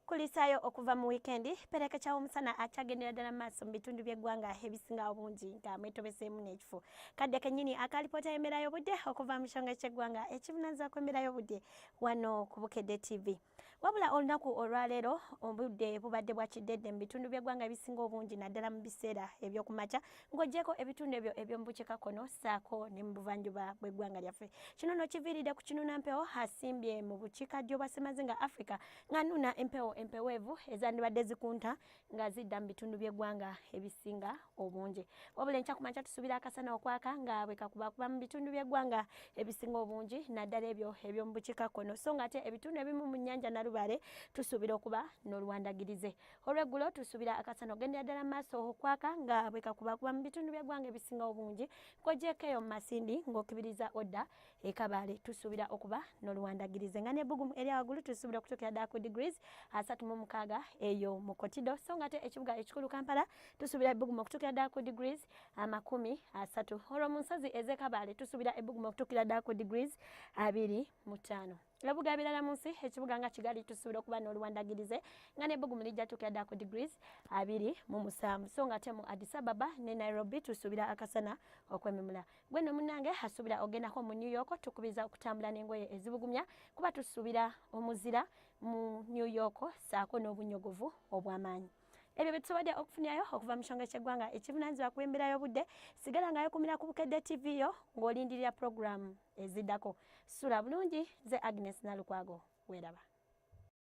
Kulisayo okuva mu weekend pereka cha omusana akyagendera ddala maaso mu bitundu by'eggwanga ebisinga obungi nga mwetobeseemu n'ekifo kadde kenyini akalipota embeera y'obudde okuva mu kisonga ky'eggwanga ekivunaanyizibwa ku embeera y'obudde wano ku Bukedde TV. Wabula olunaku olwaleero obudde bubadde bwa kiddedde mu bitundu by'eggwanga ebisinga obungi naddala mu biseera eby'okumakya ng'oggyeko ebitundu ebyo eby'omu bukiikakkono ssaako ne mu buvanjuba bw'eggwanga lyaffe. Kino nno kiviiridde ku kinunampewo asimbye mu bukiikaddyo bwa Ssemazinga Africa ng'anuna empeweevu ezandibadde zikunta nga zidda mu bitundu by'eggwanga ebisinga obungi. Wabula enkya kumakya tusuubira akasana okwaka nga bwe kakuba mu bitundu by'eggwanga ebisinga obungi naddala ebyo eby'omu bukiikakkono so ng'ate ebitundu ebimu mu nnyanja Nalubaale tusuubira okuba n'oluwandagirize. Olw'eggulo tusuubira akasana ogendera ddala mu maaso okwaka nga bwe kakuba mu bitundu by'eggwanga ebisinga obungi kw'ogyeko eyo mu Masindi ng'okibiriza odda e Kabaale tusuubira okuba n'oluwandagirize nga n'ebbugumu erya waggulu tusuubira okutuukira ddala ku degrees 36 eyo mu Kotido so ng'ate ekibuga ekikulu Kampala tusuubira ebbugumu okutuukira ddala ku degrees 30. Olwo mu nsozi ez'e Kabaale tusuubira ebbugumu okutuukira ddala ku degrees 25. Ebibuga ebirala mu nsi ekibuga nga Kigali tusuubira okuba n'oluwandagirize nga n'ebbugumu lijja tuukira ddala ku degrees 27 so ng'ate mu Addis Ababa ne Nairobi tusuubira akasana okwememula. Gwe nno munnange asuubira ogendako mu New York tukubiriza okutambula n'engoye ezibugumya kuba tusuubira omuzira mu New York ssaako n'obunyogovu obw'amaanyi. Ebyo byetusobodde okufunirayo okuva mu kisonga ky'eggwanga ekivunaanyizibwa ku embeera y'obudde sigala ngayo kumira ku Bukedde TV yo ng'olindirira puroguramu eziddako. Sula bulungi, ze Agnes Nalukwago weeraba.